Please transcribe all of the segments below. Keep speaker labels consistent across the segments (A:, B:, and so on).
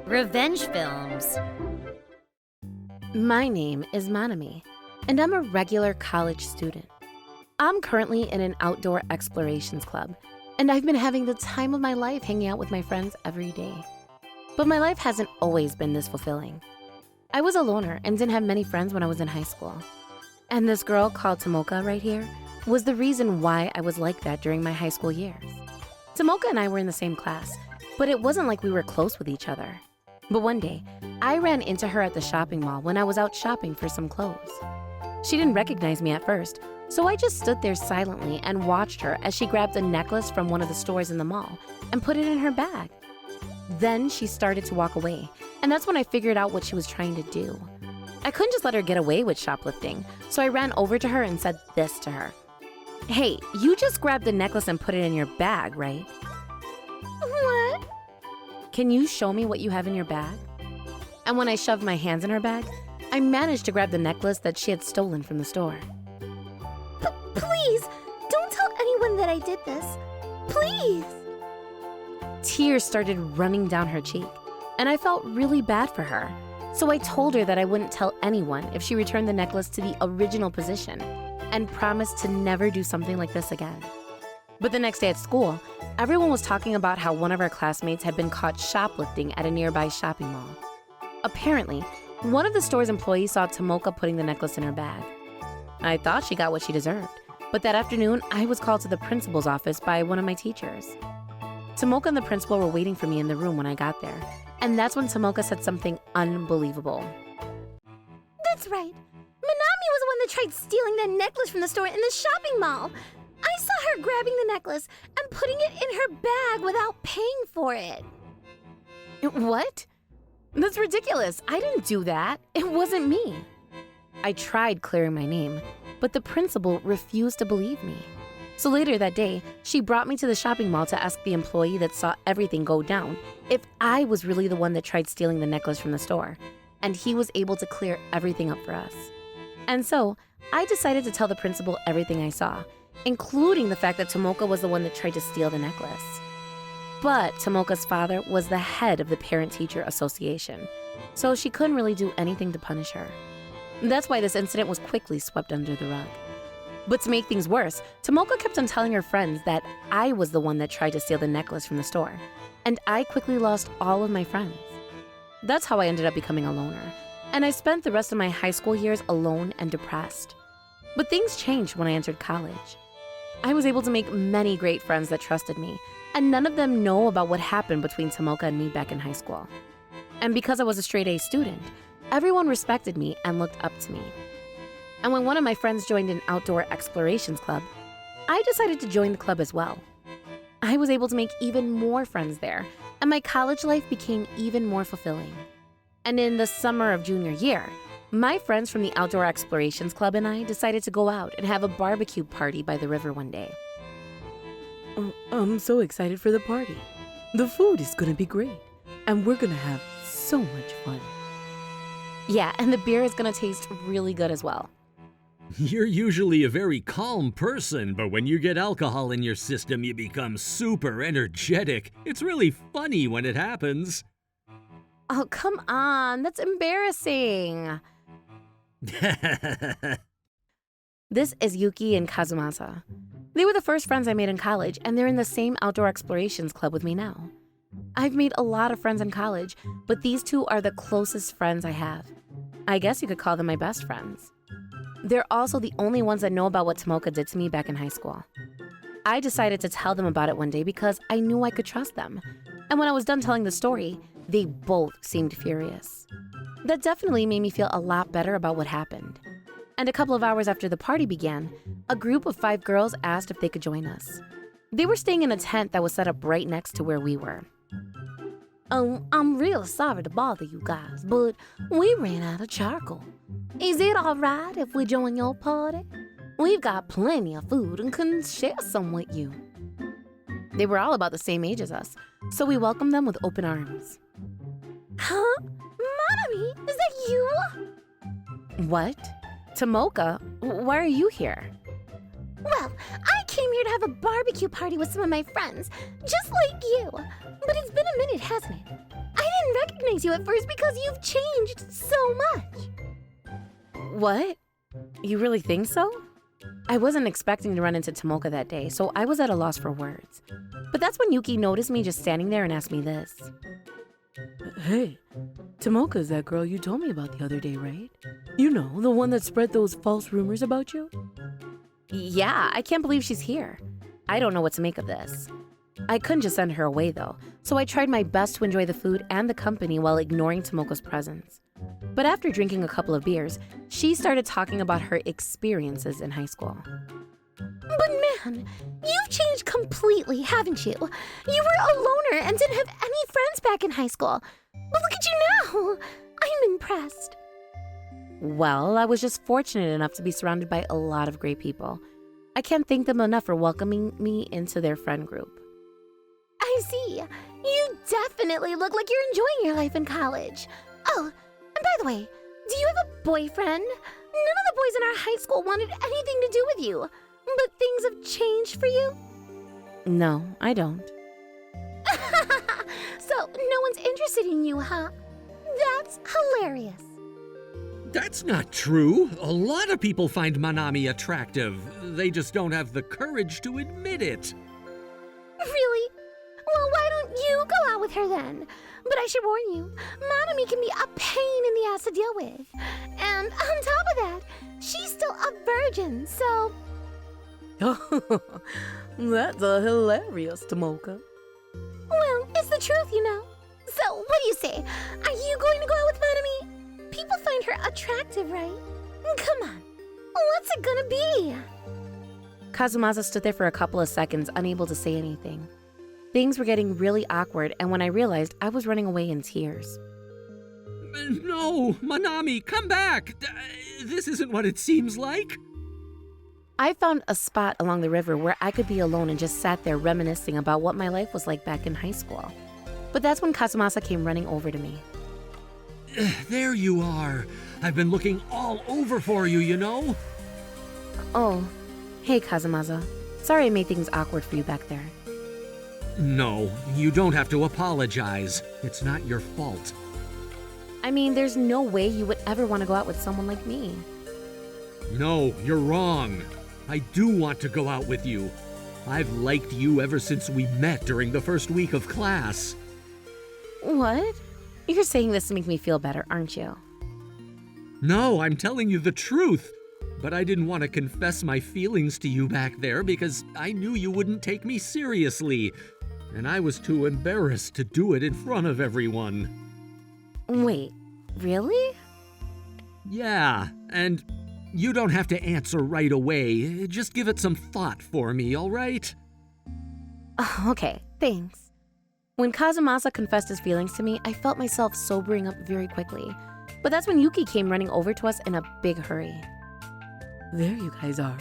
A: Revenge films.
B: My name is Manami, and I'm a regular college student. I'm currently in an outdoor explorations club, and I've been having the time of my life hanging out with my friends every day. But my life hasn't always been this fulfilling. I was a loner and didn't have many friends when I was in high school. And this girl called Tomoka right here was the reason why I was like that during my high school years. Tomoka and I were in the same class, but it wasn't like we were close with each other. But one day, I ran into her at the shopping mall when I was out shopping for some clothes. She didn't recognize me at first, so I just stood there silently and watched her as she grabbed a necklace from one of the stores in the mall and put it in her bag. Then she started to walk away, and that's when I figured out what she was trying to do. I couldn't just let her get away with shoplifting, so I ran over to her and said this to her. "Hey, you just grabbed the necklace and put it in your bag, right?"
C: What?
B: "Can you show me what you have in your bag?" And when I shoved my hands in her bag, I managed to grab the necklace that she had stolen from the store.
C: Please, don't tell anyone that I did this. Please.
B: Tears started running down her cheek, and I felt really bad for her. So I told her that I wouldn't tell anyone if she returned the necklace to the original position and promised to never do something like this again. But the next day at school, everyone was talking about how one of our classmates had been caught shoplifting at a nearby shopping mall. Apparently, one of the store's employees saw Tomoka putting the necklace in her bag. I thought she got what she deserved, but that afternoon, I was called to the principal's office by one of my teachers. Tomoka and the principal were waiting for me in the room when I got there, and that's when Tomoka said something unbelievable.
C: That's right. Manami was the one that tried stealing the necklace from the store in the shopping mall. I saw her grabbing the necklace and putting it in her bag without paying for it.
B: What? That's ridiculous. I didn't do that. It wasn't me. I tried clearing my name, but the principal refused to believe me. So later that day, she brought me to the shopping mall to ask the employee that saw everything go down if I was really the one that tried stealing the necklace from the store, and he was able to clear everything up for us. And so, I decided to tell the principal everything I saw, including the fact that Tomoka was the one that tried to steal the necklace. But Tomoka's father was the head of the Parent-Teacher Association, so she couldn't really do anything to punish her. That's why this incident was quickly swept under the rug. But to make things worse, Tomoka kept on telling her friends that I was the one that tried to steal the necklace from the store, and I quickly lost all of my friends. That's how I ended up becoming a loner, and I spent the rest of my high school years alone and depressed. But things changed when I entered college. I was able to make many great friends that trusted me, and none of them know about what happened between Tomoka and me back in high school. And because I was a straight-A student, everyone respected me and looked up to me. And when one of my friends joined an outdoor explorations club, I decided to join the club as well. I was able to make even more friends there, and my college life became even more fulfilling. And in the summer of junior year, my friends from the outdoor explorations club and I decided to go out and have a barbecue party by the river one day.
D: I'm so excited for the party. The food is gonna be great, and we're gonna have so much fun.
B: Yeah, and the beer is gonna taste really good as well.
E: You're usually a very calm person, but when you get alcohol in your system, you become super energetic. It's really funny when it happens.
B: Oh, come on, that's embarrassing. This is Yuki and Kazumasa. They were the first friends I made in college, and they're in the same outdoor explorations club with me now. I've made a lot of friends in college, but these two are the closest friends I have. I guess you could call them my best friends. They're also the only ones that know about what Tomoka did to me back in high school. I decided to tell them about it one day because I knew I could trust them. And when I was done telling the story, they both seemed furious. That definitely made me feel a lot better about what happened. And a couple of hours after the party began, a group of 5 girls asked if they could join us. They were staying in a tent that was set up right next to where we were.
C: I'm real sorry to bother you guys, but we ran out of charcoal. Is it all right if we join your party? We've got plenty of food and can share some with you.
B: They were all about the same age as us, so we welcomed them with open arms.
C: Huh? Manami, is that you?
B: What? Tomoka, why are you here?
C: Well, I came here to have a barbecue party with some of my friends, just like you. But it's been a minute, hasn't it? I didn't recognize you at first because you've changed so much.
B: What? You really think so? I wasn't expecting to run into Tomoka that day, so I was at a loss for words. But that's when Yuki noticed me just standing there and asked me this.
D: Hey, Tomoka's that girl you told me about the other day, right? You know, the one that spread those false rumors about you?
B: Yeah, I can't believe she's here. I don't know what to make of this. I couldn't just send her away though, so I tried my best to enjoy the food and the company while ignoring Tomoka's presence. But after drinking a couple of beers, she started talking about her experiences in high school.
C: But man, you've changed completely, haven't you? You were a loner and didn't have any friends back in high school. But look at you now. I'm impressed.
B: Well, I was just fortunate enough to be surrounded by a lot of great people. I can't thank them enough for welcoming me into their friend group.
C: I see. You definitely look like you're enjoying your life in college. Oh, and by the way, do you have a boyfriend? None of the boys in our high school wanted anything to do with you. But things have changed for you?
B: No, I don't.
C: So, no one's interested in you, huh? That's hilarious.
E: That's not true. A lot of people find Manami attractive. They just don't have the courage to admit it.
C: Really? Well, why don't you go out with her then? But I should warn you, Manami can be a pain in the ass to deal with. And on top of that, she's still a virgin, so...
D: That's a hilarious, Tomoka.
C: Well, it's the truth, you know. So, what do you say? Are you going to go out with Manami? People find her attractive, right? Come on. What's it gonna be?
B: Kazumasa stood there for a couple of seconds, unable to say anything. Things were getting really awkward, and when I realized, I was running away in tears.
E: No, Manami, come back! This isn't what it seems like.
B: I found a spot along the river where I could be alone and just sat there reminiscing about what my life was like back in high school. But that's when Kazumasa came running over to me.
E: There you are. I've been looking all over for you, you know?
B: Oh, hey Kazumasa. Sorry I made things awkward for you back there.
E: No, you don't have to apologize. It's not your fault.
B: I mean, there's no way you would ever want to go out with someone like me.
E: No, you're wrong. I do want to go out with you. I've liked you ever since we met during the first week of class.
B: What? You're saying this to make me feel better, aren't you?
E: No, I'm telling you the truth. But I didn't want to confess my feelings to you back there because I knew you wouldn't take me seriously. And I was too embarrassed to do it in front of everyone.
B: Wait, really?
E: Yeah, and you don't have to answer right away. Just give it some thought for me, all right?
B: Okay, thanks. When Kazumasa confessed his feelings to me, I felt myself sobering up very quickly. But that's when Yuki came running over to us in a big hurry.
D: There you guys are.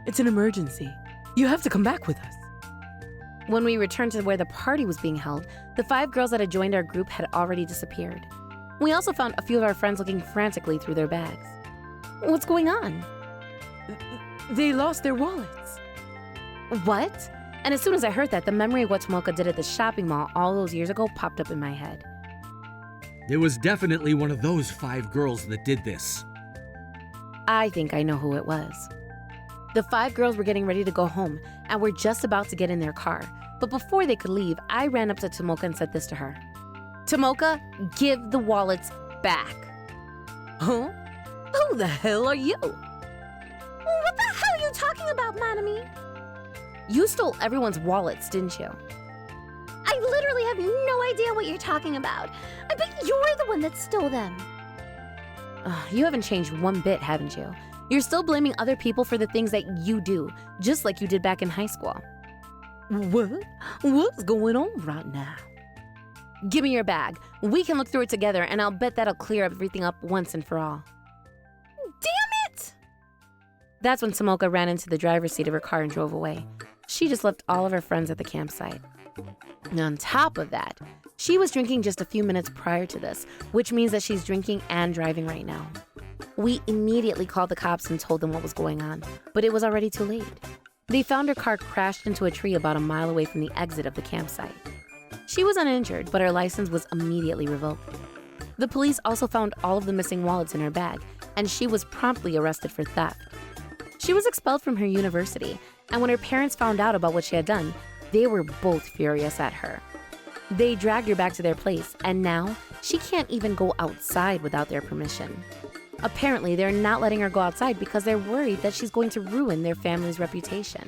D: It's an emergency. You have to come back with us.
B: When we returned to where the party was being held, the 5 girls that had joined our group had already disappeared. We also found a few of our friends looking frantically through their bags. What's going on?
D: They lost their wallets.
B: What? And as soon as I heard that, the memory of what Tomoka did at the shopping mall all those years ago popped up in my head.
E: It was definitely one of those 5 girls that did this.
B: I think I know who it was. The 5 girls were getting ready to go home and were just about to get in their car. But before they could leave, I ran up to Tomoka and said this to her. Tomoka, give the wallets back.
D: Huh? Who the hell are you?
C: What the hell are you talking about, Manami?
B: You stole everyone's wallets, didn't you?
C: I literally have no idea what you're talking about. I bet you're the one that stole them.
B: You haven't changed one bit, haven't you? You're still blaming other people for the things that you do, just like you did back in high school.
D: What? What's going on right now?
B: Give me your bag. We can look through it together, and I'll bet that'll clear everything up once and for all.
C: Damn it!
B: That's when Tomoka ran into the driver's seat of her car and drove away. She just left all of her friends at the campsite. And on top of that, she was drinking just a few minutes prior to this, which means that she's drinking and driving right now. We immediately called the cops and told them what was going on, but it was already too late. They found her car crashed into a tree about a mile away from the exit of the campsite. She was uninjured, but her license was immediately revoked. The police also found all of the missing wallets in her bag, and she was promptly arrested for theft. She was expelled from her university, and when her parents found out about what she had done, they were both furious at her. They dragged her back to their place, and now she can't even go outside without their permission. Apparently, they're not letting her go outside because they're worried that she's going to ruin their family's reputation.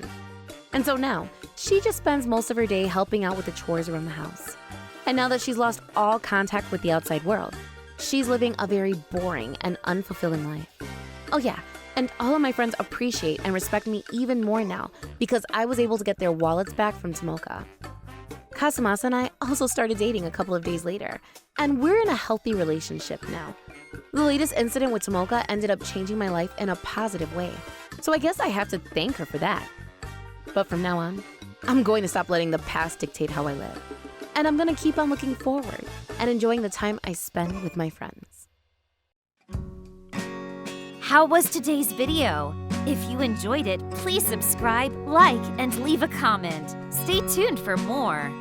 B: And so now, she just spends most of her day helping out with the chores around the house. And now that she's lost all contact with the outside world, she's living a very boring and unfulfilling life. Oh yeah, and all of my friends appreciate and respect me even more now because I was able to get their wallets back from Tomoka. Kazumasa and I also started dating a couple of days later, and we're in a healthy relationship now. The latest incident with Tomoka ended up changing my life in a positive way, so I guess I have to thank her for that. But from now on, I'm going to stop letting the past dictate how I live, and I'm going to keep on looking forward and enjoying the time I spend with my friends.
A: How was today's video? If you enjoyed it, please subscribe, like, and leave a comment. Stay tuned for more.